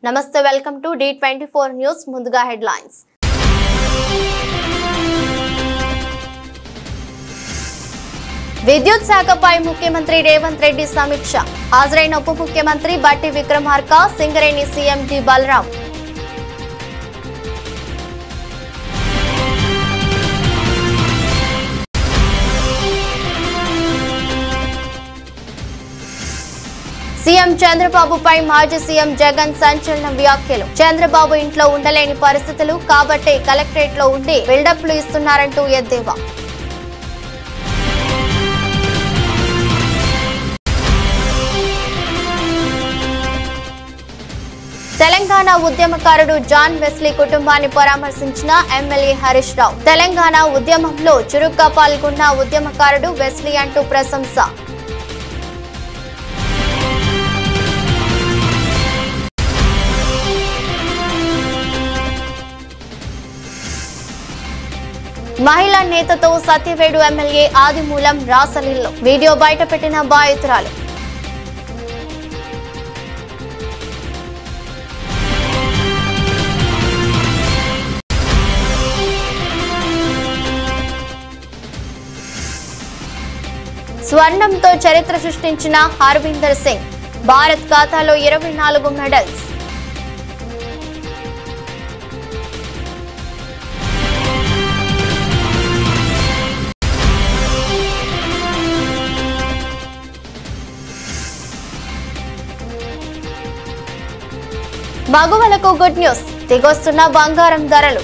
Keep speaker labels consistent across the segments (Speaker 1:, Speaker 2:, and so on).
Speaker 1: నమస్తే welcome to D24 news ముందుగా headlines విద్యుత్ శాఖపై ముఖ్యమంత్రి రేవంత్ రెడ్డి సమీక్ష హాజరైన ఉప ముఖ్యమంత్రి Bhatti Vikramarka Singareni CM D Balram CM చంద్రబాబుపై మాజీ సీఎం జగన్ సంచలన వ్యాఖ్యలు చంద్రబాబు ఇంట్లో ఉండలేని పరిస్థితులు కాబట్టి కలెక్టరేట్ లో ఉండి బిల్డప్లు ఇస్తున్నారంటూ ఎద్దేవా తెలంగాణ ఉద్యమకారుడు జాన్ వెస్లీ కుటుంబాన్ని పరామర్శించిన ఎమ్మెల్యే హరీష్ రావు తెలంగాణ ఉద్యమంలో చురుగ్గా పాల్గొన్న ఉద్యమకారుడు వెస్లీ అంటూ ప్రశంస మహిళా నేతతో సత్యవేడు ఎమ్మెల్యే ఆదిమూలం రాసలీల్లో వీడియో బయటపెట్టిన బాధితురాలు స్వర్ణంతో చరిత్ర సృష్టించిన హర్విందర్ సింగ్ భారత్ ఖాతాలో 24 మెడల్స్ మగువలకు గుడ్ న్యూస్ దిగొస్తున్న బంగారం ధరలు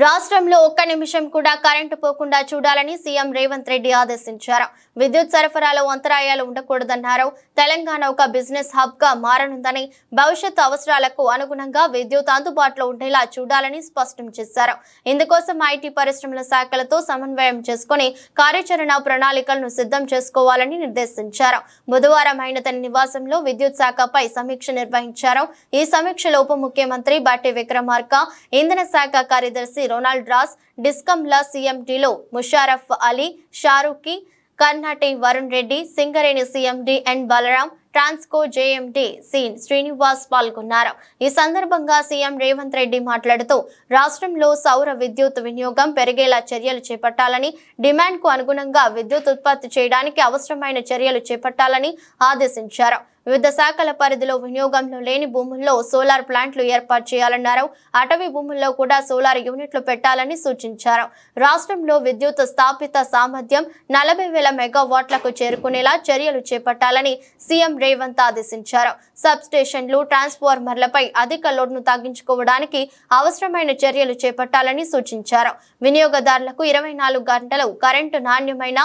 Speaker 1: రాష్ట్రంలో ఒక్క నిమిషం కూడా కరెంటు పోకుండా చూడాలని సీఎం రేవంత్ రెడ్డి ఆదేశించారు విద్యుత్ సరఫరాలో అంతరాయాలు ఉండకూడదన్నారు తెలంగాణ ఒక బిజినెస్ హబ్ గా మారనుందని భవిష్యత్తు అవసరాలకు అనుగుణంగా విద్యుత్ అందుబాటులో ఉండేలా చూడాలని స్పష్టం చేశారు ఇందుకోసం ఐటీ పరిశ్రమల శాఖలతో సమన్వయం చేసుకుని కార్యాచరణ ప్రణాళికలను సిద్ధం చేసుకోవాలని నిర్దేశించారు బుధవారం ఆయన తన నివాసంలో విద్యుత్ శాఖపై సమీక్ష నిర్వహించారు ఈ సమీక్షలో ఉప ముఖ్యమంత్రి బట్టి విక్రమార్క ఇంధన శాఖ కార్యదర్శి రొనాల్డ్ రాస్ డిస్కంల సీఎండీలో Musharraf Ali Sharukhi Karnati Varun Reddy Singareni CMD N Balaram Transco JMD C Srinivas పాల్గొన్నారు ఈ సందర్భంగా సీఎం రేవంత్ రెడ్డి మాట్లాడుతూ రాష్ట్రంలో సౌర విద్యుత్ వినియోగం పెరిగేలా చర్యలు చేపట్టాలని డిమాండ్ కు అనుగుణంగా విద్యుత్ ఉత్పత్తి చేయడానికి అవసరమైన చర్యలు చేపట్టాలని ఆదేశించారు వివిధ శాఖల పరిధిలో వినియోగంలో లేని భూముల్లో సోలార్ ప్లాంట్లు ఏర్పాటు చేయాలన్నారు అటవీ భూముల్లో కూడా సోలార్ యూనిట్లు పెట్టాలని సూచించారు రాష్ట్రంలో విద్యుత్ స్థాపిత సామర్థ్యం 40,000 మెగావాట్లకు చేరుకునేలా చర్యలు చేపట్టాలని సీఎం రేవంత్ ఆదేశించారు సబ్ స్టేషన్లు ట్రాన్స్ఫార్మర్లపై అధిక లోడ్ను తగ్గించుకోవడానికి అవసరమైన చర్యలు చేపట్టాలని సూచించారు వినియోగదారులకు 24 గంటలు కరెంటు నాణ్యమైన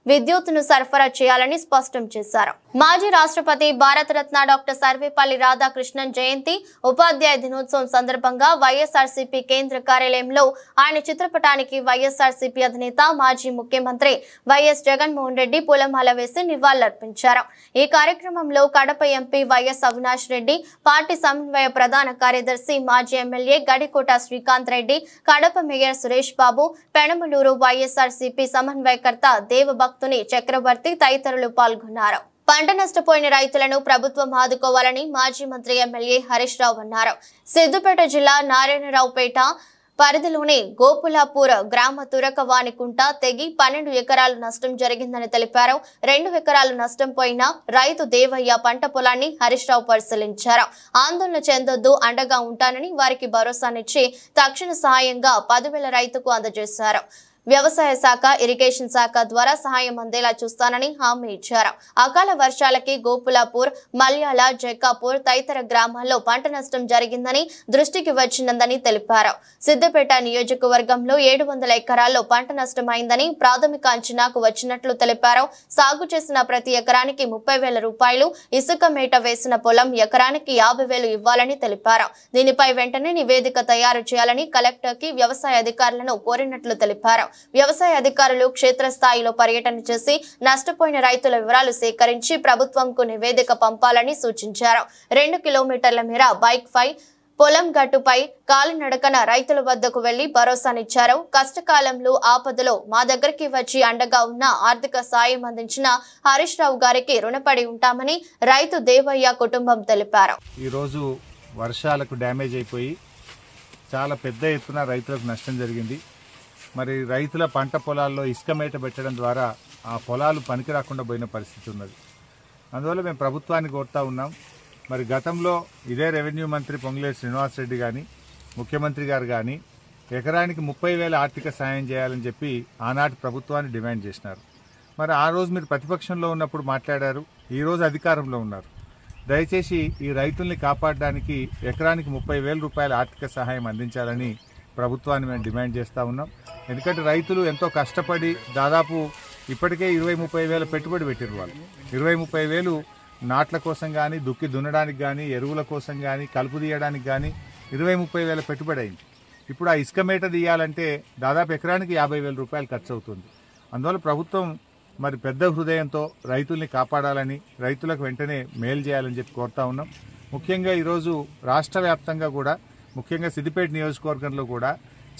Speaker 1: విద్యుత్తును సరఫరా చేయాలని స్పష్టం చేశారు మాజీ రాష్ట్రపతి భారతరత్న డాక్టర్ సర్వేపల్లి రాధాకృష్ణన్ జయంతి ఉపాధ్యాయ దినోత్సవం సందర్భంగా వైఎస్ఆర్సీపీ కేంద్ర కార్యాలయంలో ఆయన చిత్రపటానికి వైఎస్ఆర్సీపీ అధినేత మాజీ ముఖ్యమంత్రి వైఎస్ జగన్మోహన్ రెడ్డి పూలమాల వేసి నివాళులర్పించారు ఈ కార్యక్రమంలో Kadapa MP YS Avinash Reddy party సమన్వయ ప్రధాన కార్యదర్శి మాజీ ఎమ్మెల్యే గడికోట శ్రీకాంత్ రెడ్డి కడప మేయర్ సురేష్ బాబు పెనమలూరు వైఎస్ఆర్సీపీ సమన్వయకర్త దేవభక్తుని చక్రవర్తి తదితరులు పాల్గొన్నారు పంట నష్టపోయిన రైతులను ప్రభుత్వం ఆదుకోవాలని మాజీ మంత్రి ఎమ్మెల్యే హరీష్ రావు అన్నారు సిద్దిపేట జిల్లా నారాయణరావుపేట పరిధిలోని గోపులాపూర్ గ్రామ తురకవాణికుంట తెగి 12 ఎకరాలు నష్టం జరిగిందని తెలిపారు 2 ఎకరాలు నష్టం పోయిన రైతు దేవయ్య పంట పొలాన్ని హరీష్ రావు పరిశీలించారు ఆందోళన చెందొద్దు అండగా ఉంటానని వారికి భరోసానిచ్చి తక్షణ సహాయంగా 10,000 రైతుకు అందజేశారు వ్యవసాయ శాఖ ఇరిగేషన్ శాఖ ద్వారా సహాయం అందేలా చూస్తానని హామీ ఇచ్చారు అకాల వర్షాలకి గోపులాపూర్ మల్యాల జక్కాపూర్ తదితర గ్రామాల్లో పంట నష్టం జరిగిందని దృష్టికి వచ్చిందని తెలిపారు సిద్దిపేట నియోజకవర్గంలో 700 ఎకరాల్లో పంట నష్టమైందని ప్రాథమిక అంచనాకు వచ్చినట్లు తెలిపారు సాగు చేసిన ప్రతి ఎకరానికి 30,000 రూపాయలు ఇసుక మేట వేసిన పొలం ఎకరానికి 50,000 ఇవ్వాలని తెలిపారు దీనిపై వెంటనే నివేదిక తయారు చేయాలని కలెక్టర్ కి వ్యవసాయ అధికారులను కోరినట్లు తెలిపారు వ్యవసాయ అధికారులు క్షేత్రస్థాయిలో పర్యటన చేసి నష్టపోయిన రైతుల వివరాలు సేకరించి ప్రభుత్వంకు నివేదిక పంపాలని సూచించారు 2 కిలోమీటర్ల మేర బైక్ ఫై పొలం గట్టుపై కాలినడకన రైతుల వద్దకు వెళ్లి భరోసానిచ్చారు. కష్టకాలంలో ఆపదలో మా దగ్గరికి వచ్చి అండగా ఉన్న ఆర్థిక సాయం అందించిన హరీష్ రావు గారికి రుణపడి ఉంటామని రైతు దేవయ్య కుటుంబం తెలిపారు.
Speaker 2: ఈ రోజు వర్షాలకు డ్యామేజ్ అయిపోయి చాలా పెద్ద ఎత్తున రైతులకు నష్టం జరిగింది. మరి రైతుల పంట పొలాల్లో ఇసుక మేట పెట్టడం ద్వారా ఆ పొలాలు పనికి రాకుండా పోయిన పరిస్థితి ఉన్నది. అందువల్ల మేము ప్రభుత్వాన్ని కోరుతా ఉన్నాం. మరి గతంలో ఇదే రెవెన్యూ మంత్రి పొంగులేటి శ్రీనివాసరెడ్డి కానీ ముఖ్యమంత్రి గారు కానీ ఎకరానికి 30,000 ఆర్థిక సాయం చేయాలని చెప్పి ఆనాటి ప్రభుత్వాన్ని డిమాండ్ చేసినారు. మరి ఆ రోజు మీరు ప్రతిపక్షంలో ఉన్నప్పుడు మాట్లాడారు, ఈరోజు అధికారంలో ఉన్నారు. దయచేసి ఈ రైతుల్ని కాపాడడానికి ఎకరానికి 30,000 రూపాయల ఆర్థిక సహాయం అందించాలని ప్రభుత్వాన్ని మేము డిమాండ్ చేస్తూ ఉన్నాం. ఎందుకంటే రైతులు ఎంతో కష్టపడి దాదాపు ఇప్పటికే 20-30 పెట్టుబడి పెట్టారు. వాళ్ళు 20-30 నాట్ల కోసం కానీ దుక్కి దున్నడానికి కానీ ఎరువుల కోసం కానీ కలుపు తీయడానికి కానీ 20-30 పెట్టుబడి అయింది. ఇప్పుడు ఆ ఇసుక మేట తీయాలంటే దాదాపు ఎకరానికి 50,000 రూపాయలు ఖర్చు అవుతుంది. అందువల్ల ప్రభుత్వం మరి పెద్ద హృదయంతో రైతుల్ని కాపాడాలని రైతులకు వెంటనే మేలు చేయాలని చెప్పి కోరుతా ఉన్నాం. ముఖ్యంగా ఈరోజు రాష్ట్ర వ్యాప్తంగా కూడా ముఖ్యంగా సిద్దిపేట నియోజకవర్గంలో కూడా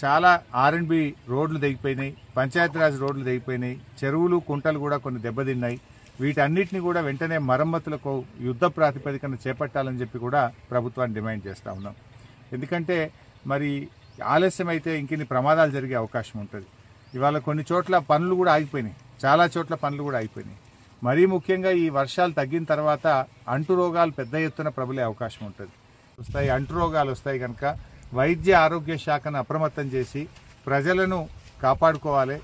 Speaker 2: చాలా R&B రోడ్లు తెగిపోయినాయి, పంచాయతీరాజ్ రోడ్లు తెగిపోయినాయి, చెరువులు కుంటలు కూడా కొన్ని దెబ్బతిన్నాయి. వీటన్నిటిని కూడా వెంటనే మరమ్మతులకు యుద్ధ ప్రాతిపదికన చేపట్టాలని చెప్పి కూడా ప్రభుత్వాన్ని డిమాండ్ చేస్తూ ఉన్నాం. ఎందుకంటే మరి ఆలస్యం అయితే ఇంకిన్ని ప్రమాదాలు జరిగే అవకాశం ఉంటుంది. ఇవాళ కొన్ని చోట్ల పనులు కూడా ఆగిపోయినాయి, చాలా చోట్ల పనులు కూడా ఆగిపోయినాయి. మరీ ముఖ్యంగా ఈ వర్షాలు తగ్గిన తర్వాత అంటు రోగాలు పెద్ద ఎత్తున ప్రబలే అవకాశం ఉంటుంది. అంటు రోగాలు వస్తాయి కనుక వైద్య ఆరోగ్య శాఖను అప్రమత్తం చేసి ప్రజలను కాపాడుకోవాలి.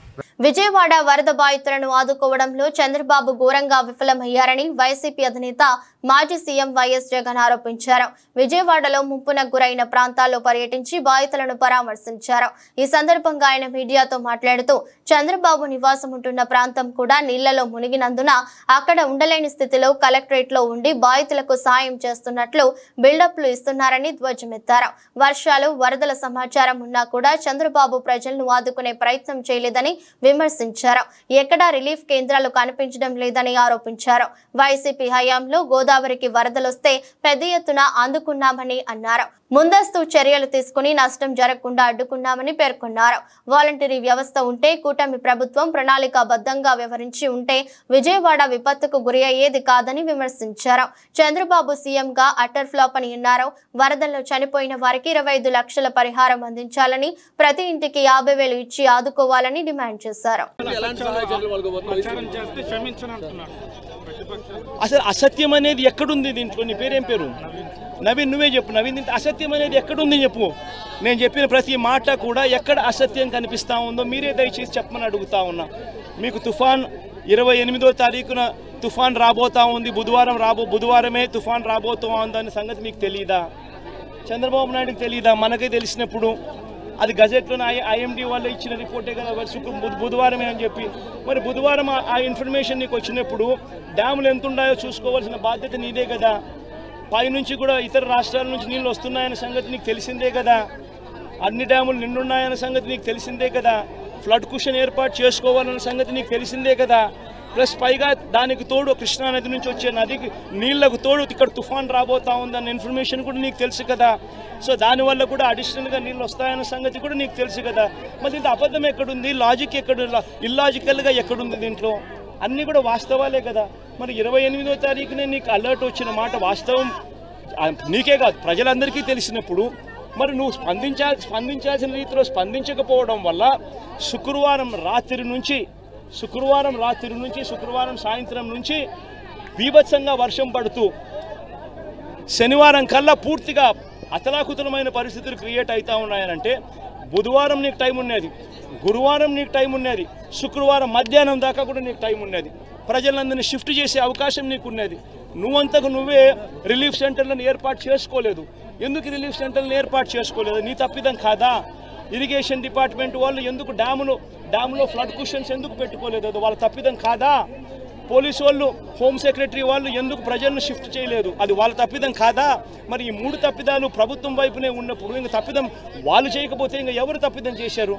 Speaker 1: విజయవాడ వరద బాధితులను ఆదుకోవడంలో చంద్రబాబు ఘోరంగా విఫలమయ్యారని వైసీపీ అధినేత మాజీ సీఎం వైఎస్ జగన్ ఆరోపించారు. విజయవాడలో ముంపున గురైన ప్రాంతాల్లో పర్యటించి బాధితులను పరామర్శించారు. ఈ సందర్భంగా ఆయన మీడియాతో మాట్లాడుతూ చంద్రబాబు నివాసం ఉంటున్న ప్రాంతం కూడా నీళ్లలో మునిగినందున అక్కడ ఉండలేని స్థితిలో కలెక్టరేట్ లో ఉండి బాధితులకు సాయం చేస్తున్నట్లు బిల్డప్లు ఇస్తున్నారని ధ్వజమెత్తారు. వర్షాలు వరదల సమాచారం ఉన్నా కూడా చంద్రబాబు ప్రజలను ఆదుకునే ప్రయత్నం చేయలేదని విమర్శించారు. ఎక్కడా రిలీఫ్ కేంద్రాలు కనిపించడం లేదని ఆరోపించారు. వైసీపీ హయాంలో గోదావరికి వరదలొస్తే పెద్ద ఎత్తున అందుకున్నామని అన్నారు. ముందస్తు చర్యలు తీసుకుని నష్టం జరగకుండా అడ్డుకున్నామని పేర్కొన్నారు. వాలంటరీ వ్యవస్థ ఉంటే కూటమి ప్రభుత్వం ప్రణాళికాబద్ధంగా వ్యవహరించి ఉంటే విజయవాడ విపత్తుకు గురి అయ్యేది కాదని విమర్శించారు. చంద్రబాబు సీఎంగా అటర్ ఫ్లాప్ అని అన్నారు. వరదల్లో చనిపోయిన వారికి 25 లక్షల పరిహారం అందించాలని, ప్రతి ఇంటికి 50,000 ఇచ్చి ఆదుకోవాలని డిమాండ్ చేశారు.
Speaker 3: అసలు అసత్యం అనేది ఎక్కడుంది దీంట్లో? నీ పేరేం పేరు? నవీన్, నువ్వే చెప్పు. నవీన్, అసత్యం అనేది ఎక్కడుంది చెప్పు. నేను చెప్పిన ప్రతి మాట కూడా ఎక్కడ అసత్యం కనిపిస్తూ ఉందో మీరే దయచేసి చెప్పమని అడుగుతా ఉన్నా. మీకు తుఫాన్ 28వ తారీఖున తుఫాన్ రాబోతా ఉంది, బుధవారమే తుఫాన్ రాబోతూ ఉందనే సంగతి మీకు తెలియదా? చంద్రబాబు నాయుడుకి తెలియదా? మనకే తెలిసినప్పుడు అది గజెట్లోనే IMD వాళ్ళు ఇచ్చిన రిపోర్టే కదా బుధవారమే అని చెప్పి. మరి బుధవారం ఆ ఇన్ఫర్మేషన్ నీకు వచ్చినప్పుడు డ్యాములు ఎంత ఉన్నాయో చూసుకోవాల్సిన బాధ్యత నీదే కదా. పైనుంచి కూడా ఇతర రాష్ట్రాల నుంచి నీళ్ళు వస్తున్నాయన్న సంగతి నీకు తెలిసిందే కదా. అన్ని డ్యాములు నిండున్నాయన్న సంగతి నీకు తెలిసిందే కదా. ఫ్లడ్ కుషన్ ఏర్పాటు చేసుకోవాలన్న సంగతి నీకు తెలిసిందే కదా. ప్లస్ పైగా దానికి తోడు కృష్ణానది నుంచి వచ్చే నదికి నీళ్లకు తోడు ఇక్కడ తుఫాన్ రాబోతా ఉందన్న ఇన్ఫర్మేషన్ కూడా నీకు తెలుసు కదా. సో దానివల్ల కూడా అడిషనల్గా నీళ్ళు వస్తాయన్న సంగతి కూడా నీకు తెలుసు కదా. మరి దీంట్లో అబద్ధం ఎక్కడుంది? లాజిక్ ఎక్కడ? ఇల్లాజికల్గా ఎక్కడుంది దీంట్లో? అన్నీ కూడా వాస్తవాలే కదా. మరి 28వ తారీఖునే నీకు అలర్ట్ వచ్చిన మాట వాస్తవం నీకే కాదు ప్రజలందరికీ తెలిసినప్పుడు మరి నువ్వు స్పందించాల్సిన రీతిలో స్పందించకపోవడం వల్ల శుక్రవారం రాత్రి నుంచి శుక్రవారం సాయంత్రం నుంచి బీభత్సంగా వర్షం పడుతూ శనివారం కల్లా పూర్తిగా అతలాకుతలమైన పరిస్థితులు క్రియేట్ అవుతా ఉన్నాయనంటే బుధవారం నీకు టైం ఉన్నది, గురువారం నీకు టైం ఉన్నది, శుక్రవారం మధ్యాహ్నం దాకా కూడా నీకు టైం ఉన్నది. ప్రజలందరినీ షిఫ్ట్ చేసే అవకాశం నీకున్నది. నువ్వంతకు నువ్వే రిలీఫ్ సెంటర్లను ఏర్పాటు చేసుకోలేదు. ఎందుకు రిలీఫ్ సెంటర్లను ఏర్పాటు చేసుకోలేదు? నీ తప్పిదం కాదా? ఇరిగేషన్ డిపార్ట్మెంట్ వాళ్ళు ఎందుకు డ్యాములో ఫ్లడ్ కుషన్స్ ఎందుకు పెట్టుకోలేదు? అది వాళ్ళ తప్పిదం కాదా? పోలీసు వాళ్ళు, హోమ్ సెక్రటరీ వాళ్ళు ఎందుకు ప్రజలను షిఫ్ట్ చేయలేదు? అది వాళ్ళ తప్పిదం కాదా? మరి ఈ 3 తప్పిదాలు ప్రభుత్వం వైపునే ఉన్నప్పుడు ఇంక తప్పిదం వాళ్ళు చేయకపోతే ఇంకా ఎవరు తప్పిదం చేశారు?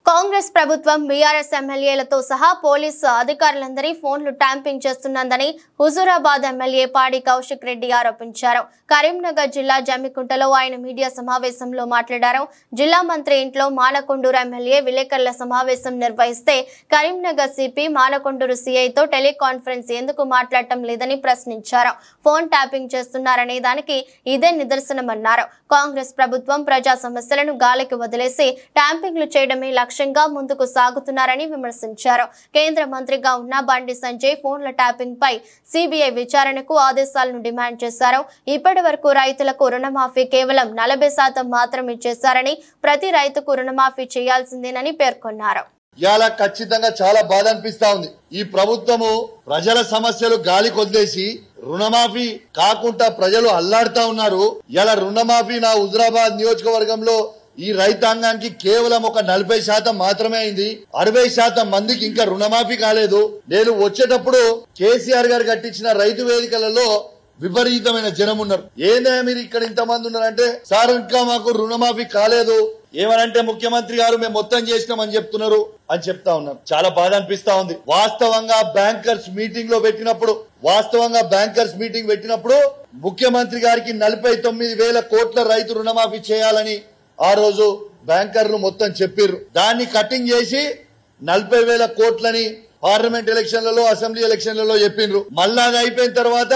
Speaker 1: కాంగ్రెస్ ప్రభుత్వం బీఆర్ఎస్ ఎమ్మెల్యేలతో సహా పోలీసు అధికారులందరి ఫోన్లు ట్యాంపింగ్ చేస్తున్నదని హుజూరాబాద్ ఎమ్మెల్యే పాడి కౌశిక్ రెడ్డి ఆరోపించారు. కరీంనగర్ జిల్లా జమ్మికుంటలో ఆయన మీడియా సమావేశంలో మాట్లాడారు. జిల్లా మంత్రి ఇంట్లో మానకొండూరు ఎమ్మెల్యే విలేకరుల సమావేశం నిర్వహిస్తే కరీంనగర్ సిపి మానకొండూరు సిఐతో టెలికాన్ఫరెన్స్ ఎందుకు మాట్లాడటం లేదని ప్రశ్నించారు. ఫోన్ ట్యాపింగ్ చేస్తున్నారనే దానికి ఇదే నిదర్శనమన్నారు. కాంగ్రెస్ ప్రభుత్వం ప్రజా సమస్యలను గాలికి వదిలేసి ట్యాంపింగ్లు చేయడమే లక్ష్యంగా ముందుకు సాగుతున్నారని విమర్శించారు. కేంద్ర మంత్రిగా ఉన్న బండి సంజయ్ ఫోన్ల ట్యాపింగ్ పై సిబిఐ విచారణకు ఆదేశాలను డిమాండ్ చేశారు. ఇప్పటి వరకు రైతులకు రుణమాఫీ కేవలం 40% మాత్రమే చేశారని ప్రతి రైతుకు రుణమాఫీ చేయాల్సిందేనని పేర్కొన్నారు.
Speaker 4: ఇవాళ ఖచ్చితంగా చాలా బాధ అనిపిస్తా ఉంది. ఈ ప్రభుత్వము ప్రజల సమస్యలు గాలి కొద్దేసి రుణమాఫీ కాకుండా ప్రజలు అల్లాడుతా ఉన్నారు. ఇలా రుణమాఫీ నా హుజూరాబాద్ నియోజకవర్గంలో ఈ రైతాంగానికి కేవలం ఒక 40% మాత్రమే అయింది. 60% మందికి ఇంకా రుణమాఫీ కాలేదు. నేను వచ్చేటప్పుడు కేసీఆర్ గారు కట్టించిన రైతు వేదికలలో విపరీతమైన జనం ఉన్నారు. ఏందే మీరు ఇక్కడ ఇంతమంది ఉన్నారంటే, సార్ ఇంకా మాకు రుణమాఫీ కాలేదు, ఏమనంటే ముఖ్యమంత్రి గారు మేము మొత్తం చేసినామని చెప్తున్నారు అని చెప్తా ఉన్నారు. చాలా బాధ అనిపిస్తా ఉంది. వాస్తవంగా బ్యాంకర్స్ మీటింగ్ పెట్టినప్పుడు ముఖ్యమంత్రి గారికి 49,000 కోట్ల రైతు రుణమాఫీ చేయాలని ఆ రోజు బ్యాంకర్లు మొత్తం చెప్పిర్రు. దాన్ని కటింగ్ చేసి 40,000 కోట్లని పార్లమెంట్ ఎలక్షన్లలో అసెంబ్లీ ఎలక్షన్లలో చెప్పిండ్రు. మళ్ళా అది అయిపోయిన తర్వాత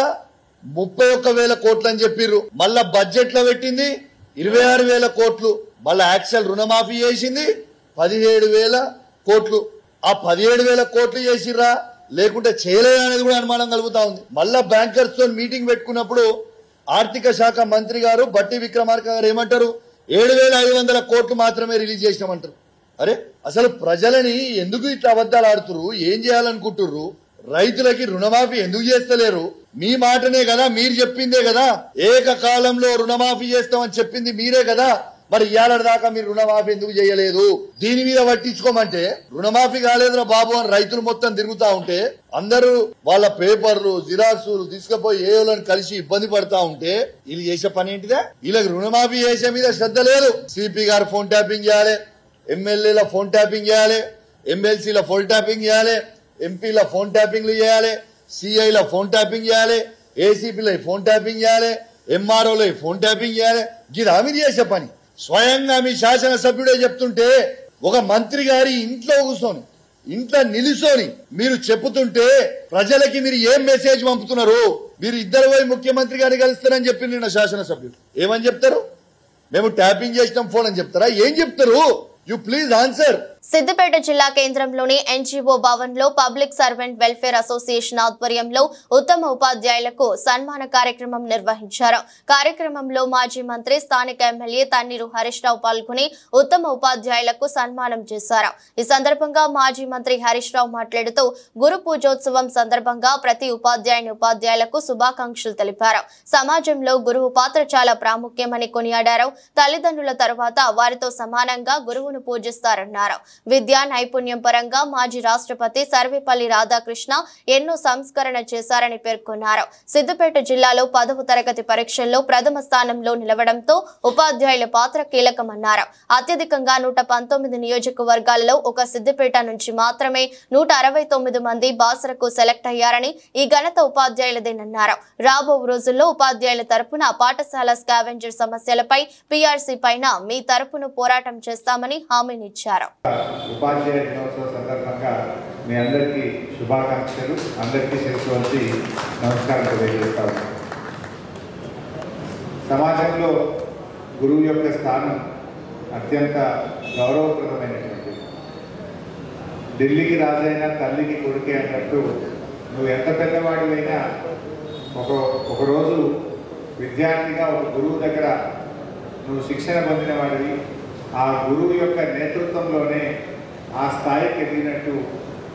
Speaker 4: 31,000 కోట్లు అని చెప్పిర్రు. మళ్ళా బడ్జెట్ లో పెట్టింది 26,000 కోట్లు. మళ్ళా యాక్చువల్ రుణమాఫీ చేసింది 17,000 కోట్లు. ఆ 17,000 కోట్లు చేసిర్రా లేకుంటే చేయలేదా అనేది కూడా అనుమానం కలుగుతా ఉంది. మళ్ళా బ్యాంకర్స్ తో మీటింగ్ పెట్టుకున్నప్పుడు ఆర్థిక శాఖ మంత్రి గారు బట్టి విక్రమార్క గారు ఏమంటారు, 7,500 కోట్లు మాత్రమే రిలీజ్ చేసినామంటారు. అరే అసలు ప్రజలని ఎందుకు ఇట్లా అబద్ధాలు ఆడుతురు? ఏం చేయాలనుకుంటుర్రు? రైతులకి రుణమాఫీ ఎందుకు చేస్తలేరు? మీ మాటనే కదా, మీరు చెప్పిందే కదా, ఏకకాలంలో రుణమాఫీ చేస్తామని చెప్పింది మీరే కదా. మరి ఇవాళ దాకా మీరు రుణమాఫీ ఎందుకు చేయలేదు? దీని మీద పట్టించుకోమంటే రుణమాఫీ కాలేదురా బాబు అని రైతులు మొత్తం తిరుగుతా ఉంటే అందరూ వాళ్ళ పేపర్లు జిరాక్సులు తీసుకుపోయి ఏలను కలిసి ఇబ్బంది పడతా ఉంటే వీళ్ళు చేసే పని ఏంటిదే? వీళ్ళకి రుణమాఫీ చేసే మీద శ్రద్ధ లేదు. సిపి గారు ఫోన్ ట్యాపింగ్ చేయాలి, ఎమ్మెల్యేల ఫోన్ ట్యాపింగ్ చేయాలి, ఎమ్మెల్సీల ఫోన్ ట్యాపింగ్ చేయాలి, ఎంపీల ఫోన్ ట్యాపింగ్లు చేయాలి, సిఐల ఫోన్ ట్యాపింగ్ చేయాలి, ఏసీపీల ఫోన్ ట్యాపింగ్ చేయాలి, ఎంఆర్ఓల ఫోన్ ట్యాపింగ్ చేయాలి. ఇది మీరు చేసే పని. స్వయంగా మీ శాసనసభ్యుడే చెప్తుంటే ఒక మంత్రి గారి ఇంట్లో కూర్చొని ఇంట్లో నిలుసోని మీరు చెప్పుతుంటే ప్రజలకి మీరు ఏం మెసేజ్ పంపుతున్నారు? మీరు ఇద్దరు పోయి ముఖ్యమంత్రి గారిని కలుస్తారని చెప్పి నిన్న శాసనసభ్యులు ఏమని చెప్తారు? మేము ట్యాపింగ్ చేసినాం ఫోన్ అని చెప్తారా? ఏం చెప్తారు? You please answer.
Speaker 1: సిద్దిపేట జిల్లా కేంద్రంలోని ఎన్జీఓ భవన్ లో పబ్లిక్ సర్వెంట్ వెల్ఫేర్ అసోసియేషన్ ఆధ్వర్యంలో ఉత్తమ ఉపాధ్యాయులకు సన్మాన కార్యక్రమం నిర్వహించారు. కార్యక్రమంలో మాజీ మంత్రి స్థానిక ఎమ్మెల్యే తన్నీరు హరీష్ రావు పాల్గొని ఉత్తమ ఉపాధ్యాయులకు సన్మానం చేశారు. ఈ సందర్భంగా మాజీ మంత్రి హరీష్ రావు మాట్లాడుతూ గురు పూజోత్సవం సందర్భంగా ప్రతి ఉపాధ్యాయులకు శుభాకాంక్షలు తెలిపారు. సమాజంలో గురువు పాత్ర చాలా ప్రాముఖ్యమని కొనియాడారు. తల్లిదండ్రుల తర్వాత వారితో సమానంగా గురువును పూజిస్తారన్నారు. విద్యా నైపుణ్యం పరంగా మాజీ రాష్ట్రపతి సర్వేపల్లి రాధాకృష్ణ ఎన్నో సంస్కరణ చేశారని పేర్కొన్నారు. సిద్దిపేట జిల్లాలో 10వ తరగతి పరీక్షల్లో ప్రథమ స్థానంలో నిలవడంతో ఉపాధ్యాయుల పాత్ర కీలకమన్నారు. అత్యధికంగా 119 నియోజకవర్గాల్లో ఒక సిద్దిపేట నుంచి మాత్రమే 169 మంది బాసరకు సెలెక్ట్ అయ్యారని, ఈ ఘనత ఉపాధ్యాయులదేనన్నారు. రాబో రోజుల్లో ఉపాధ్యాయుల తరపున పాఠశాల స్కావెంజర్ సమస్యలపై పీఆర్సీ పైన మీ తరపున పోరాటం చేస్తామని హామీనిచ్చారు.
Speaker 5: ఉపాధ్యాయ దినోత్సవ సందర్భంగా మీ అందరికీ శుభాకాంక్షలు. అందరికీ శిరస్సు నమస్కారం తెలియజేస్తాము. సమాజంలో గురువు యొక్క స్థానం అత్యంత గౌరవప్రదమైనటువంటిది. ఢిల్లీకి రాజైనా తల్లికి కొడుకే అన్నట్టు నువ్వు ఎంత పెద్దవాడివైనా ఒకరోజు విద్యార్థిగా ఒక గురువు దగ్గర నువ్వు శిక్షణ పొందిన వాడివి. ఆ గురువు యొక్క నేతృత్వంలోనే ఆ స్థాయికి ఎదిగినట్టు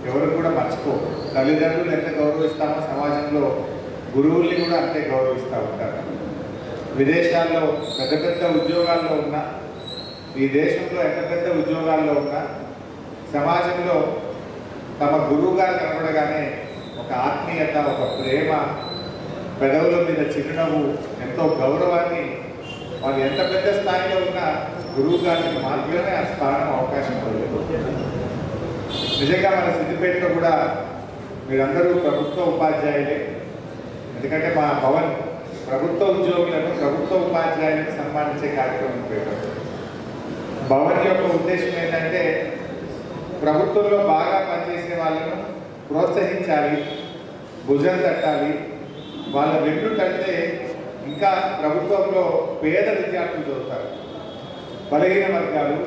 Speaker 5: ఎవరు కూడా మర్చిపో. తల్లిదండ్రులు ఎంత గౌరవిస్తామో సమాజంలో గురువుల్ని కూడా అంతే గౌరవిస్తూ ఉంటారు. విదేశాల్లో పెద్ద పెద్ద ఉద్యోగాల్లో ఉన్నా, ఈ దేశంలో ఎంత పెద్ద ఉద్యోగాల్లో ఉన్నా సమాజంలో తమ గురువుగా కనబడగానే ఒక ఆత్మీయత, ఒక ప్రేమ, పెదవుల మీద చిరునవ్వు, ఎంతో గౌరవాన్ని వాళ్ళు ఎంత పెద్ద స్థాయిలో ఉన్నా గురువు గారికి మాత్రమే ఆ స్థానం అవకాశం కలగదు. నిజంగా మన సిద్దిపేటలో కూడా మీరందరూ ప్రభుత్వ ఉపాధ్యాయులే. ఎందుకంటే మా భవన్ ప్రభుత్వ ఉద్యోగులను, ప్రభుత్వ ఉపాధ్యాయులను సన్మానించే కార్యక్రమం పెట్టారు. భవన్ యొక్క ఉద్దేశం ఏంటంటే ప్రభుత్వంలో బాగా పనిచేసే వాళ్ళను ప్రోత్సహించాలి, భుజం తట్టాలి. వాళ్ళ వెన్ను తట్టే ఇంకా ప్రభుత్వంలో పేద విద్యార్థులు చదువుతారు, బలహీన వర్గాలు,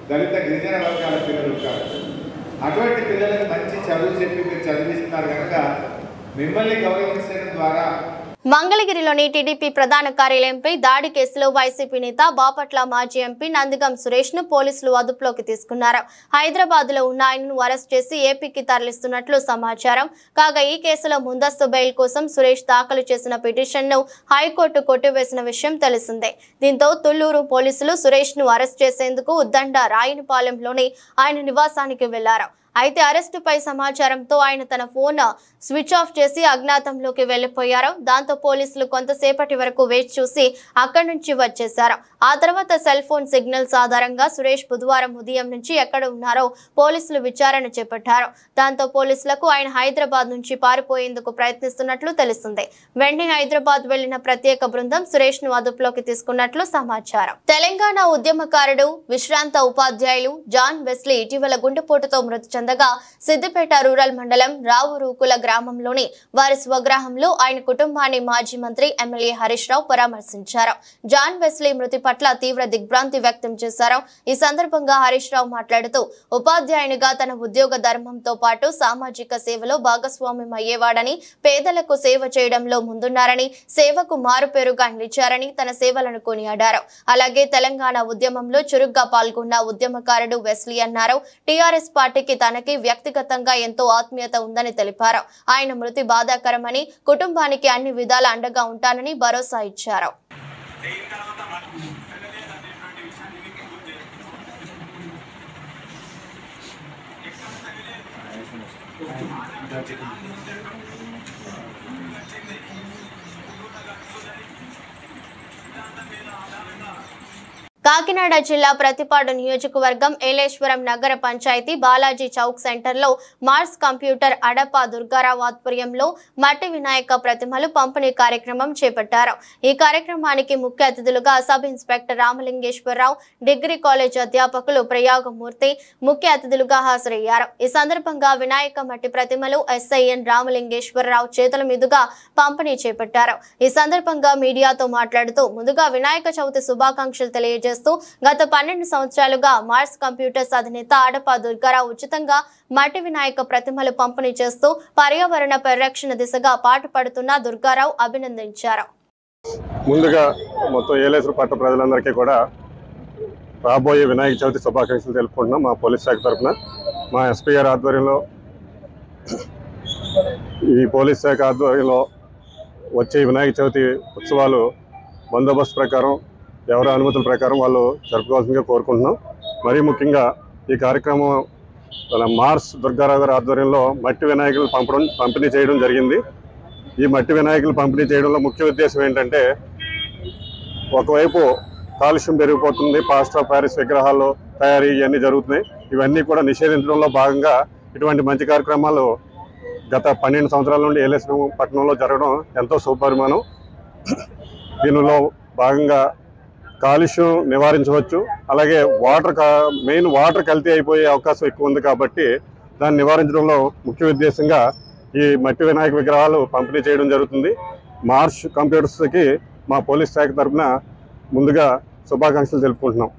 Speaker 5: దళిత గిరిజన వర్గాల పిల్లలు ఉంటారు. అటువంటి పిల్లలకు మంచి చదువు చెప్పి మీరు చదివిస్తున్నారు కనుక మిమ్మల్ని గౌరవించడం ద్వారా.
Speaker 1: మంగళగిరిలోని టీడీపీ ప్రధాన కార్యాలయంపై దాడి కేసులో వైసీపీ నేత బాపట్ల మాజీ ఎంపీ నందిగం సురేష్ ను పోలీసులు అదుపులోకి తీసుకున్నారు. హైదరాబాద్ లో ఉన్న ఆయనను అరెస్ట్ చేసి ఏపీకి తరలిస్తున్నట్లు సమాచారం. కాగా ఈ కేసులో ముందస్తు బెయిల్ కోసం సురేష్ దాఖలు చేసిన పిటిషన్ ను హైకోర్టు కొట్టివేసిన విషయం తెలిసిందే. దీంతో తుళ్లూరు పోలీసులు సురేష్ ను అరెస్ట్ చేసేందుకు ఉద్దండ రాయనపాలెంలోని ఆయన నివాసానికి వెళ్లారు. అయితే అరెస్టుపై సమాచారంతో ఆయన తన ఫోన్ స్విచ్ ఆఫ్ చేసి అజ్ఞాతంలోకి వెళ్లిపోయారు. దాంతో పోలీసులు కొంతసేపటి వరకు వేచి చూసి అక్కడి నుంచి వచ్చేశారు. ఆ తర్వాత సెల్ ఫోన్ సిగ్నల్స్ ఆధారంగా సురేష్ బుధవారం ఉదయం నుంచి ఎక్కడ ఉన్నారో పోలీసులు విచారణ చేపట్టారు. దాంతో పోలీసులకు ఆయన హైదరాబాద్ నుంచి పారిపోయేందుకు ప్రయత్నిస్తున్నట్లు తెలిసింది. వెంటనే హైదరాబాద్ వెళ్లిన ప్రత్యేక బృందం సురేష్ ను అదుపులోకి తీసుకున్నట్లు సమాచారం. తెలంగాణ ఉద్యమకారుడు, విశ్రాంత ఉపాధ్యాయులు జాన్ వెస్లీ ఇటీవల గుండెపోటుతో మృతి చెందగా సిద్దిపేట రూరల్ మండలం రావురూకుల గ్రామంలోని వారి స్వగ్రామంలో ఆయన కుటుంబాన్ని మాజీ మంత్రి ఎమ్మెల్యే హరీష్ రావు పరామర్శించారు. జాన్ వెస్లీ మృతి పట్ల తీవ్ర దిగ్భ్రాంతి వ్యక్తం చేశారు. ఈ సందర్భంగా హరీష్ రావు మాట్లాడుతూ ఉపాధ్యాయునిగా తన ఉద్యోగ ధర్మంతో పాటు సామాజిక సేవలో భాగస్వామ్యం అయ్యేవాడని, పేదలకు సేవ చేయడంలో ముందున్నారని, సేవకు మారుపేరుగా నిలిచారని తన సేవలను కొనియాడారు. అలాగే తెలంగాణ ఉద్యమంలో చురుగ్గా పాల్గొన్న ఉద్యమకారుడు వెస్లీ అన్నారు. టీఆర్ఎస్ పార్టీకి తనకి వ్యక్తిగతంగా ఎంతో ఆత్మీయత ఉందని తెలిపారు. ఆయన మృతి బాధాకరమని, కుటుంబానికి అన్ని విధాల అండగా ఉంటానని భరోసా ఇచ్చారు. కాకినాడ జిల్లా ప్రతిపాడు నియోజకవర్గం ఏలేశ్వరం నగర పంచాయతీ బాలాజీ చౌక్ సెంటర్ లో మార్స్ కంప్యూటర్ అడప దుర్గారావు ఆధ్వర్యంలో మట్టి వినాయక ప్రతిమలు పంపిణీ కార్యక్రమం చేపట్టారు. ఈ కార్యక్రమానికి ముఖ్య అతిథులుగా sub inspector Ramalingeswararao, degree college అధ్యాపకులు ప్రయాగమూర్తి ముఖ్య అతిథులుగా హాజరయ్యారు. ఈ సందర్భంగా వినాయక మట్టి ప్రతిమలు ఎస్ఐఎన్ రామలింగేశ్వరరావు చేతుల మీదుగా పంపిణీ చేపట్టారు. ఈ సందర్భంగా మీడియాతో మాట్లాడుతూ ముందుగా వినాయక చవితి శుభాకాంక్షలు తెలియజేస్తారు. గత 12 సంవత్సరాలుగా మార్స్ కంప్యూటర్స్ అధినేత అడప దుర్గారావు ఉచితంగా మట్టి వినాయక ప్రతిమలు పంపిణీ చేస్తూ పర్యావరణ పరిరక్షణ దిశగా పాటుపడుతున్న దుర్గారావు అభినందించారు.
Speaker 6: ముందుగా మొత్తం ఏలేశ్వరం పట్ట ప్రజలందరికీ కూడా రాబోయే వినాయక చవితి శుభాకాంక్షలు తెలుపుకుంటున్నాం. మా పోలీస్ శాఖ తరఫున మా ఎస్పీ గారి ఆధ్వర్యంలో, ఈ పోలీస్ శాఖ ఆధ్వర్యంలో వచ్చే వినాయక చవితి ఉత్సవాలు బందోబస్తు ప్రకారం, ఎవరి అనుమతుల ప్రకారం వాళ్ళు జరుపుకోవాల్సిందిగా కోరుకుంటున్నాం. మరీ ముఖ్యంగా ఈ కార్యక్రమం మార్స్ దుర్గారావు గారి ఆధ్వర్యంలో మట్టి వినాయకులు పంపిణీ చేయడం జరిగింది. ఈ మట్టి వినాయకులు పంపిణీ చేయడంలో ముఖ్య ఉద్దేశం ఏంటంటే, ఒకవైపు కాలుష్యం పెరిగిపోతుంది, ప్లాస్టర్ ఆఫ్ ప్యారిస్ విగ్రహాలు తయారీ ఇవన్నీ జరుగుతున్నాయి. ఇవన్నీ కూడా నిషేధించడంలో భాగంగా ఇటువంటి మంచి కార్యక్రమాలు గత 12 సంవత్సరాల నుండి ఏలేశ్వరం పట్టణంలో జరగడం ఎంతో శుభపరిమాణం. దీనిలో భాగంగా కాలుష్యం నివారించవచ్చు. అలాగే మెయిన్ వాటర్ కల్తీ అయిపోయే అవకాశం ఎక్కువ ఉంది కాబట్టి దాన్ని నివారించడంలో ముఖ్య ఉద్దేశంగా ఈ మట్టి వినాయక విగ్రహాలు పంపిణీ చేయడం జరుగుతుంది. మార్స్ కంప్యూటర్స్కి మా పోలీస్ శాఖ తరఫున ముందుగా శుభాకాంక్షలు తెలుపుకుంటున్నాం.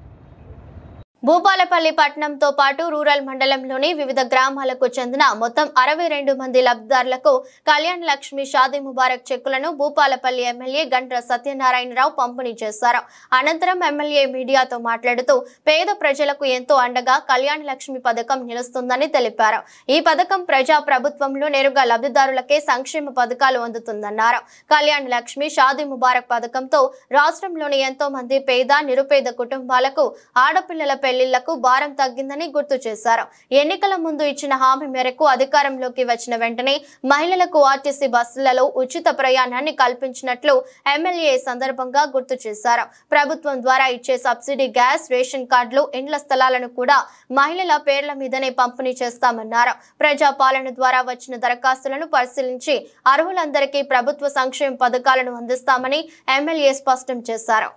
Speaker 1: భూపాలపల్లి పట్టణంతో పాటు రూరల్ మండలంలోని వివిధ గ్రామాలకు చెందిన మొత్తం 62 మంది లబ్ధిదారులకు కళ్యాణ్ లక్ష్మి షాదీ ముబారక్ చెక్కులను భూపాలపల్లి ఎమ్మెల్యే గంట్ర సత్యనారాయణరావు పంపిణీ చేశారు. అనంతరం ఎమ్మెల్యే మీడియాతో మాట్లాడుతూ పేద ప్రజలకు ఎంతో అండగా కళ్యాణ్ లక్ష్మి పథకం నిలుస్తుందని తెలిపారు. ఈ పథకం ప్రజా ప్రభుత్వంలో నేరుగా లబ్ధిదారులకే సంక్షేమ పథకాలు అందుతుందన్నారు. కళ్యాణ్ లక్ష్మి షాదీ ముబారక్ పథకంతో రాష్ట్రంలోని ఎంతో మంది పేద, నిరుపేద కుటుంబాలకు ఆడపిల్లల పెళ్లిళ్లకు భారం తగ్గిందని గుర్తు చేశారు. ఎన్నికల ముందు ఇచ్చిన హామీ మేరకు అధికారంలోకి వచ్చిన వెంటనే మహిళలకు ఆర్టీసీ బస్సులలో ఉచిత ప్రయాణాన్ని కల్పించినట్లు ఎమ్మెల్యే సందర్భంగా గుర్తు చేశారు. ప్రభుత్వం ద్వారా ఇచ్చే సబ్సిడీ గ్యాస్, రేషన్ కార్డులు, ఇండ్ల స్థలాలను కూడా మహిళల పేర్ల మీదనే పంపిణీ చేస్తామన్నారు. ప్రజాపాలన ద్వారా వచ్చిన దరఖాస్తులను పరిశీలించి అర్హులందరికీ ప్రభుత్వ సంక్షేమ పథకాలను అందిస్తామని ఎమ్మెల్యే స్పష్టం చేశారు.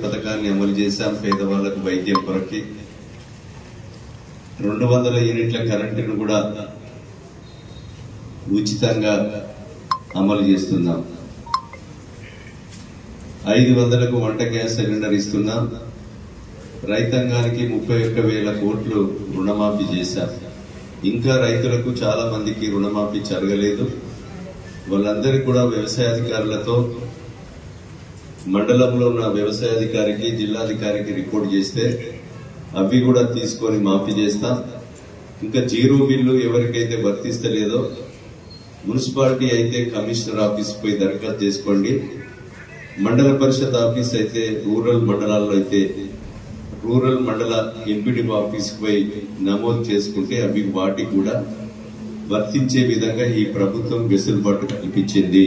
Speaker 7: పథకాన్ని అమలు చేశాం. పేదవాళ్లకు వైద్యం కొరకి 200 యూనిట్ల కరెంటును కూడా ఉచితంగా అమలు చేస్తున్నాం. 500కు వంట గ్యాస్ సిలిండర్ ఇస్తున్నాం. రైతాంగానికి 31,000 కోట్లు రుణమాఫీ చేశాం. ఇంకా రైతులకు చాలా మందికి రుణమాఫీ జరగలేదు. వాళ్ళందరికీ కూడా వ్యవసాయాధికారులతో మండలంలో ఉన్న వ్యవసాయాధికారికి, జిల్లాధికారికి రిపోర్ట్ చేస్తే అవి కూడా తీసుకొని మాఫీ చేస్తాం. ఇంకా జీరో బిల్లు ఎవరికైతే వర్తిస్తలేదో మున్సిపాలిటీ అయితే కమిషనర్ ఆఫీస్ పోయి దరఖాస్తు చేసుకోండి. మండల పరిషత్ ఆఫీస్ అయితే రూరల్ మండలాల్లో అయితే రూరల్ మండల ఎంపీడీ ఆఫీస్ పోయి నమోదు చేసుకుంటే అవి వాటికి కూడా వర్తించే విధంగా ఈ ప్రభుత్వం వెసులుబాటు కల్పించింది.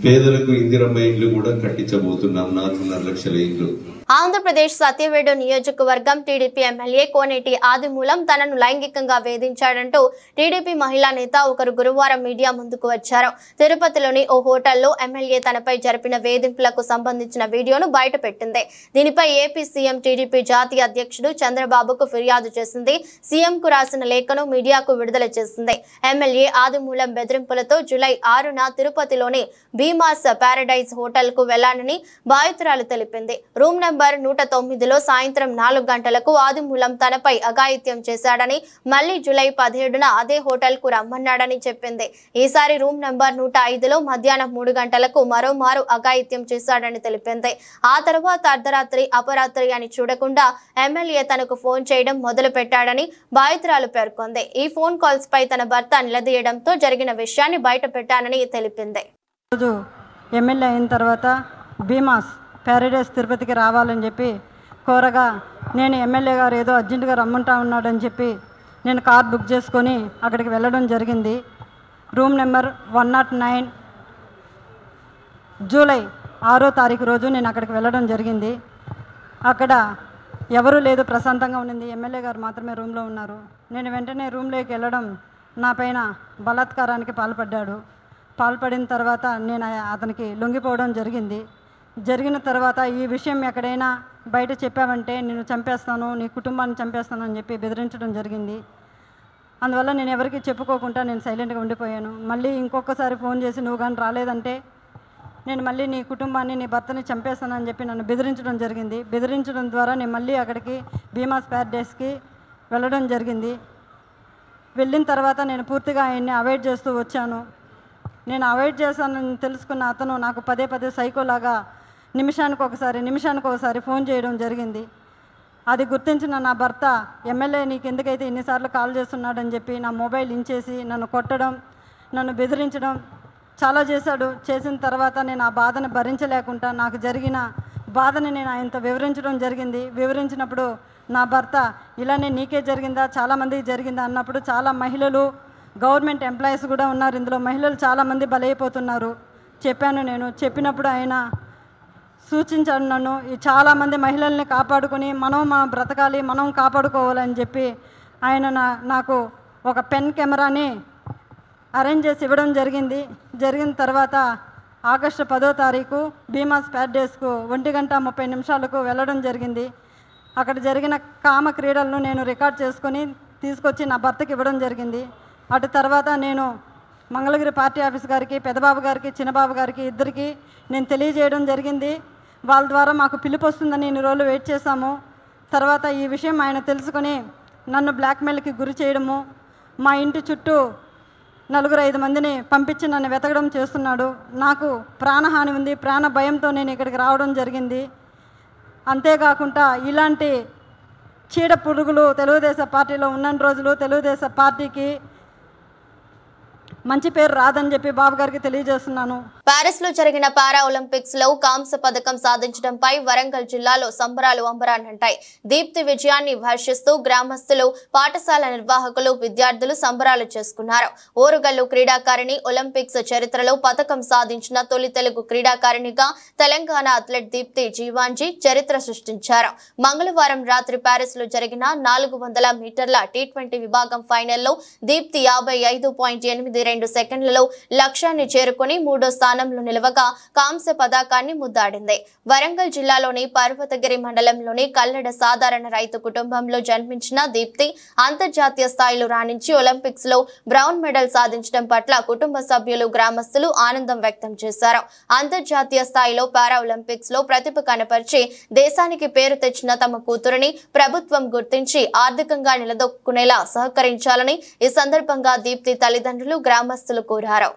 Speaker 7: పేదలకు ఇందిరమ్మ ఇండ్లు కూడా కట్టించబోతున్నాం. 4.5 లక్షల ఇండ్లు.
Speaker 1: ఆంధ్రప్రదేశ్ సత్యవేడు నియోజకవర్గం టీడీపీ ఎమ్మెల్యే కోనేటి ఆదిమూలం తనను లైంగికంగా వేధించాడంటూ టీడీపీ మహిళా నేత ఒకరు గురువారం మీడియా ముందుకు వచ్చారు. తిరుపతిలోని ఓ హోటల్లో ఎమ్మెల్యే తనపై జరిపిన వేధింపులకు సంబంధించిన వీడియోను బయటపెట్టింది. దీనిపై ఏపీ సీఎం టీడీపీ జాతీయ అధ్యక్షుడు చంద్రబాబుకు ఫిర్యాదు చేసింది. సీఎంకు రాసిన లేఖను మీడియాకు విడుదల చేసింది. ఎమ్మెల్యే ఆదిమూలం బెదిరింపులతో జూలై 6న తిరుపతిలోని భీమాస్ ప్యారడైజ్ హోటల్ కు వెళ్లానని బాధితురాలు తెలిపింది. రూమ్ నెంబర్ 109లో సాయంత్రం 4 గంటలకు ఆదిమూలం తనపై అఘాయిత్యం చేశాడని, మళ్లీ జూలై 17న అదే హోటల్ కు రమ్మన్నాడని చెప్పింది. ఈసారి రూమ్ నెంబర్ 105లో మధ్యాహ్నం 3 గంటలకు మరోమారు అఘాయిత్యం చేశాడని తెలిపింది. ఆ తర్వాత అర్ధరాత్రి, అపరాత్రి అని చూడకుండా ఎమ్మెల్యే తనకు ఫోన్ చేయడం మొదలు పెట్టాడని బాధితురాలు పేర్కొంది. ఈ ఫోన్ కాల్స్ పై తన భర్త నిలదీయడంతో జరిగిన విషయాన్ని బయట పెట్టానని తెలిపింది.
Speaker 8: ఎమ్మెల్యే అయిన తర్వాత భీమాస్ ప్యారడైస్ తిరుపతికి రావాలని చెప్పి కోరగా, నేను ఎమ్మెల్యే గారు ఏదో అర్జెంటుగా రమ్మంటా ఉన్నాడని చెప్పి నేను కార్ బుక్ చేసుకొని అక్కడికి వెళ్ళడం జరిగింది. రూమ్ నెంబర్ 109 జూలై 6వ తారీఖు రోజు నేను అక్కడికి వెళ్ళడం జరిగింది. అక్కడ ఎవరూ లేదు, ప్రశాంతంగా ఉండింది. ఎమ్మెల్యే గారు మాత్రమే రూమ్లో ఉన్నారు. నేను వెంటనే రూమ్లోకి వెళ్ళడం నా పైన బలాత్కారానికి పాల్పడిన తర్వాత నేను అతనికి లొంగిపోవడం జరిగిన తర్వాత ఈ విషయం ఎక్కడైనా బయట చెప్పావంటే నేను చంపేస్తాను, నీ కుటుంబాన్ని చంపేస్తాను అని చెప్పి బెదిరించడం జరిగింది. అందువల్ల నేను ఎవరికి చెప్పుకోకుండా నేను సైలెంట్గా ఉండిపోయాను. మళ్ళీ ఇంకొకసారి ఫోన్ చేసి నువ్వు కానీ రాలేదంటే నేను మళ్ళీ నీ కుటుంబాన్ని, నీ భర్తని చంపేస్తానని చెప్పి నన్ను బెదిరించడం జరిగింది. బెదిరించడం ద్వారా నేను మళ్ళీ అక్కడికి భీమాస్ ప్యారడైస్కి వెళ్ళడం జరిగింది. వెళ్ళిన తర్వాత నేను పూర్తిగా ఆయన్ని అవాయిడ్ చేస్తూ వచ్చాను. నేను అవాయిడ్ చేశానని తెలుసుకున్న అతను నాకు పదే సైకోలాగా నిమిషానికి ఒకసారి ఫోన్ చేయడం జరిగింది. అది గుర్తించిన నా భర్త, ఎమ్మెల్యే నీకు ఎందుకైతే ఇన్నిసార్లు కాల్ చేస్తున్నాడని చెప్పి నా మొబైల్ ఇంచేసి నన్ను కొట్టడం, నన్ను బెదిరించడం చాలా చేశాడు. చేసిన తర్వాత నేను ఆ బాధను భరించలేకుండా నాకు జరిగిన బాధని నేను ఆయనతో వివరించినప్పుడు నా భర్త, ఇలానే నీకే జరిగిందా, చాలామందికి జరిగిందా అన్నప్పుడు చాలా మహిళలు, గవర్నమెంట్ ఎంప్లాయీస్ కూడా ఉన్నారు ఇందులో, మహిళలు చాలామంది బలైపోతున్నారు చెప్పినప్పుడు ఆయన సూచించాడు నన్ను, ఈ చాలామంది మహిళల్ని కాపాడుకొని మనం బ్రతకాలి, మనం కాపాడుకోవాలని చెప్పి ఆయన నాకు ఒక పెన్ కెమెరాని అరేంజ్ చేసి ఇవ్వడం జరిగిన తర్వాత ఆగస్టు 10వ తారీఖు భీమాస్ ప్యారడైస్కు 1:30 వెళ్ళడం జరిగింది. అక్కడ జరిగిన కామ క్రీడలను నేను రికార్డ్ చేసుకొని తీసుకొచ్చి నా భర్తకి ఇవ్వడం జరిగింది. అటు తర్వాత నేను మంగళగిరి పార్టీ ఆఫీస్ గారికి, పెద్దబాబు గారికి, చిన్నబాబు గారికి ఇద్దరికి నేను తెలియజేయడం జరిగింది. వాళ్ళ ద్వారా మాకు పిలుపు వస్తుందని ఇన్ని రోజులు వెయిట్ చేశాము. తర్వాత ఈ విషయం ఆయన తెలుసుకొని నన్ను బ్లాక్మెయిల్కి గురి చేయడము, మా ఇంటి చుట్టూ 4-5 మందిని పంపించి నన్ను వెతకడం చేస్తున్నాడు. నాకు ప్రాణహాని ఉంది, ప్రాణ భయంతో నేను ఇక్కడికి రావడం జరిగింది. అంతేకాకుండా ఇలాంటి చీడ పురుగులు తెలుగుదేశం పార్టీలో ఉన్న రోజులు తెలుగుదేశం పార్టీకి మంచి పేరు రాదని చెప్పి బాబు గారికి తెలియజేస్తున్నాను.
Speaker 1: పారిస్ లో జరిగిన పారా ఒలింపిక్స్ లో కాంస్య పథకం సాధించడంపై వరంగల్ జిల్లాలో సంబరాలు అంబరాన్నంటాయి. దీప్తి విజయాన్ని హర్షిస్తూ గ్రామస్తులు, పాఠశాల నిర్వాహకులు, విద్యార్థులు సంబరాలు చేసుకున్నారు. ఓరుగల్లు క్రీడాకారిణి ఒలింపిక్స్ చరిత్రలో పథకం సాధించిన తొలి తెలుగు క్రీడాకారిణిగా తెలంగాణ అథ్లెట్ దీప్తి జీవాంజీ చరిత్ర సృష్టించారు. మంగళవారం రాత్రి పారిస్ లో జరిగిన 400 మీటర్ల T20 విభాగం ఫైనల్లో దీప్తి 55.82 సెకండ్లలో లక్ష్యాన్ని చేరుకుని 3వ స్థానంలో నిలవగా కాంస్య పతాకాన్ని ముద్దాడింది. వరంగల్ జిల్లాలోని పర్వతగిరి మండలంలోని కల్లెడ సాధారణ రైతు కుటుంబంలో జన్మించిన దీప్తి అంతర్జాతీయ స్థాయిలో రాణించి ఒలింపిక్స్ లో బ్రౌన్ మెడల్ సాధించడం పట్ల కుటుంబ సభ్యులు, గ్రామస్తులు ఆనందం వ్యక్తం చేశారు. అంతర్జాతీయ స్థాయిలో పారా ఒలింపిక్స్ లో ప్రతిభ కనపరిచి దేశానికి పేరు తెచ్చిన తమ కూతురిని ప్రభుత్వం గుర్తించి ఆర్థికంగా నిలదొక్కునేలా సహకరించాలని ఈ సందర్భంగా దీప్తి తల్లిదండ్రులు, గ్రామస్తులు కోరారు.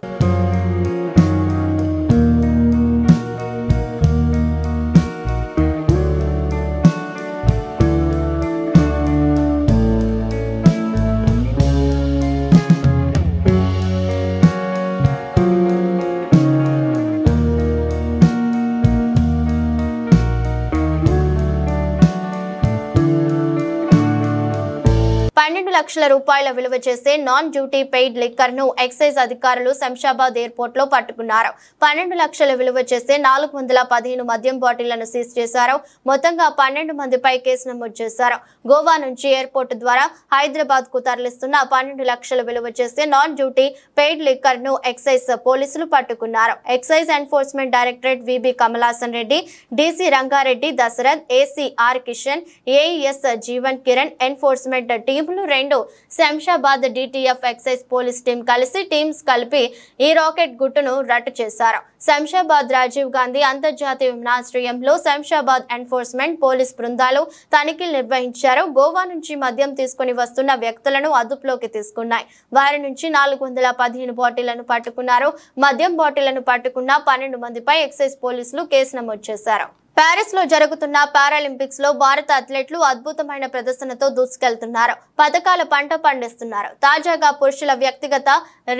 Speaker 1: $12 లక్షల విలువ చేసే నాన్ డ్యూటీ పెయిడ్ లిక్కర్ ను ఎక్సైజ్ అధికారులు శంషాబాద్ ఎయిర్పోర్ట్ లో పట్టుకున్నారు. 12 లక్షల విలువ చేసే 415 మద్యం బాటిళ్లను సీజ్ చేశారు. మొత్తంగా 12 మందిపై కేసు నమోదు చేశారు. గోవా నుంచి ఎయిర్పోర్ట్ ద్వారా హైదరాబాద్ కు తరలిస్తున్న 12 లక్షల విలువ చేసే నాన్ డ్యూటీ పెయిడ్ లిక్కర్ ను ఎక్సైజ్ పోలీసులు పట్టుకున్నారు. Excise enforcement directorate V B Kamalasan Reddy, DC Rangareddy Dasharath, AC R Kishan, AES Jeevan Kiran enforcement టీంలు 2 Shamshabad DTF excise police team కలిపి ఈ రాకెట్ గుట్టును రట్టు చేశారు. శంషాబాద్ రాజీవ్ గాంధీ అంతర్జాతీయ విమానాశ్రయంలో శంషాబాద్ ఎన్ఫోర్స్మెంట్ పోలీస్ బృందాలు తనిఖీలు నిర్వహించారు. గోవా నుంచి మద్యం తీసుకుని వస్తున్న వ్యక్తులను అదుపులోకి తీసుకున్నాయి. వారి నుంచి 415 బాటిళ్లను పట్టుకున్నారు. మద్యం బాటిళ్లను పట్టుకున్న 12 మందిపై ఎక్సైజ్ పోలీసులు కేసు నమోదు చేశారు. పారిస్ లో జరుగుతున్న పారాలింపిక్స్ లో భారత అథ్లెట్లు అద్భుతమైన ప్రదర్శనతో దూసుకెళ్తున్నారు. పథకాల పంట పండిస్తున్నారు. తాజాగా పురుషుల వ్యక్తిగత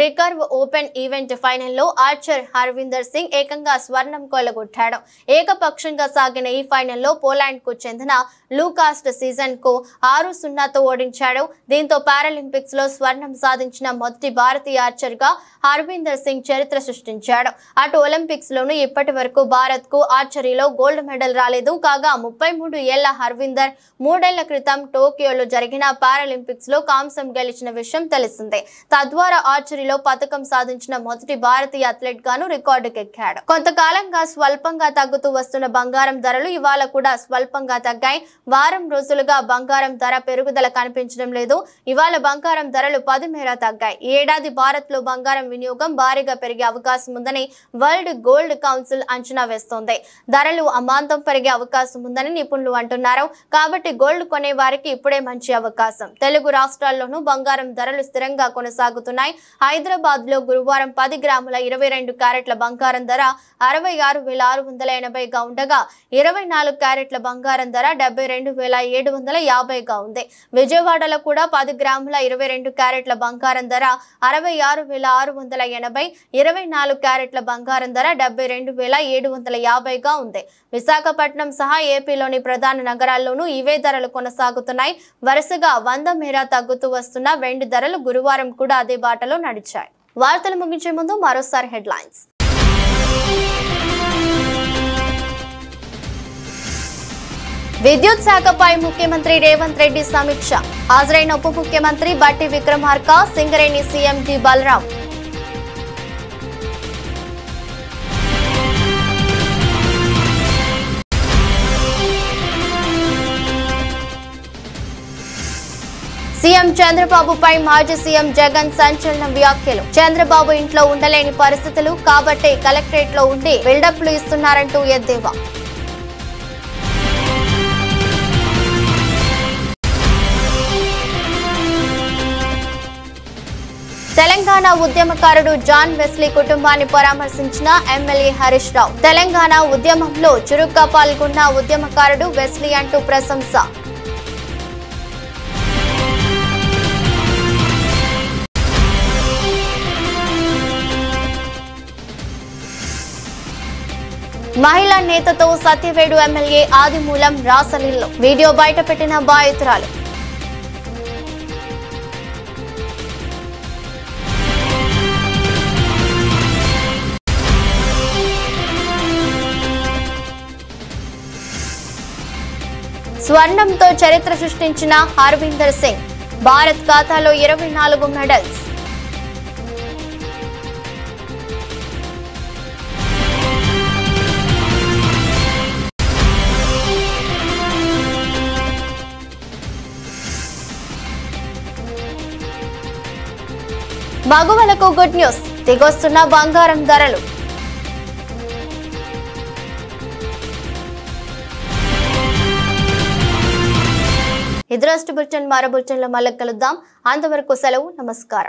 Speaker 1: రికర్వ్ ఓపెన్ ఈవెంట్ ఫైనల్లో ఆర్చర్ హర్విందర్ సింగ్ ఏకంగా స్వర్ణం కొల్లగొట్టాడు. ఏకపక్షంగా సాగిన ఈ ఫైనల్లో పోలాండ్ కు చెందిన లూకాస్ట్ సీజన్ కు 6-0తో ఓడించాడు. దీంతో పారాలింపిక్స్ లో స్వర్ణం సాధించిన మొదటి భారతీయ ఆర్చర్ గా హర్విందర్ సింగ్ చరిత్ర సృష్టించాడు. అటు ఒలింపిక్స్ లోను ఇప్పటి వరకు భారత్ కు ఆర్చరీలో గోల్డ్ మెడల్ రాలేదు. కాగా 33 ఏళ్ల హర్విందర్ 3 ఏళ్ల క్రితం టోక్యోలో జరిగిన పారాలింపిక్స్ లో కాంస్యం గెలిచిన విషయం తెలిసిందే. తద్వారా ఆర్చరీలో పథకం సాధించిన మొదటి భారతీయ అథ్లెట్ గాను రికార్డుకెక్కాడు. కొంతకాలంగా స్వల్పంగా తగ్గుతూ వస్తున్న బంగారం ధరలు ఇవాళ కూడా స్వల్పంగా తగ్గాయి. వారం రోజులుగా బంగారం ధర పెరుగుదల కనిపించడం లేదు. ఇవాళ బంగారం ధరలు 10 మేర తగ్గాయి. ఈ ఏడాది భారత్ లో బంగారం వినియోగం భారీగా పెరిగే అవకాశం ఉందని వరల్డ్ గోల్డ్ కౌన్సిల్ అంచనా వేస్తోంది. ధరలు అమాంతం పెరిగే అవకాశం ఉందని నిపుణులు అంటున్నారు. కాబట్టి గోల్డ్ కొనే వారికి ఇప్పుడే మంచి అవకాశం. తెలుగు రాష్ట్రాల్లోనూ బంగారం ధరలు స్థిరంగా కొనసాగుతున్నాయి. హైదరాబాద్ లో గురువారం 10 గ్రాముల 22 క్యారెట్ల బంగారం ధర 66,680గా ఉండగా 24 క్యారెట్ల బంగారం ధర 72,750గా ఉంది. విజయవాడలో కూడా 10 గ్రాముల 22 క్యారెట్ల బంగారం ధర 66,680, 24 క్యారెట్ల బంగారం ధర 72,750గా ఉంది. విశాఖపట్నం సహా ఏపీలోని ప్రధాన నగరాల్లోనూ ఇవే ధరలు కొనసాగుతున్నాయి. వరుసగా 100 మేర తగ్గుతూ వస్తున్న వెండి ధరలు గురువారం కూడా అదే బాటలో నడిచాయి. వార్తలు ముగించే ముందు మరోసారి హెడ్లైన్స్. విద్యుత్ శాఖపై ముఖ్యమంత్రి రేవంత్ రెడ్డి సమీక్ష. హాజరైన ఉప ముఖ్యమంత్రి Bhatti Vikramarka, Singareni CM D Balram. CM చంద్రబాబుపై మాజీ సీఎం జగన్ సంచలన వ్యాఖ్యలు. చంద్రబాబు ఇంట్లో ఉండలేని పరిస్థితులు కాబట్టి కలెక్టరేట్ లో ఉండి బిల్డప్లు ఇస్తున్నారంటూ ఎద్దేవా. తెలంగాణ ఉద్యమకారుడు జాన్ వెస్లీ కుటుంబాన్ని పరామర్శించిన ఎమ్మెల్యే హరీష్ రావు. తెలంగాణ ఉద్యమంలో చురుగ్గా పాల్గొన్న ఉద్యమకారుడు వెస్లీ అంటూ ప్రశంస. మహిళా నేతతో సత్యవేడు ఎమ్మెల్యే ఆదిమూలం రాసలీల్లో వీడియో బయటపెట్టిన బాధితురాలు. స్వర్ణంతో చరిత్ర సృష్టించిన హర్విందర్ సింగ్, భారత్ ఖాతాలో 24 మెడల్స్. మగువలకు గుడ్ న్యూస్, దిగొస్తున్న బంగారం ధరలు. ఇదరస్ట్ బులెటిన్ మరో బులెటిన్లో మళ్ళీ కలుద్దాం. అంతవరకు సెలవు, నమస్కారం.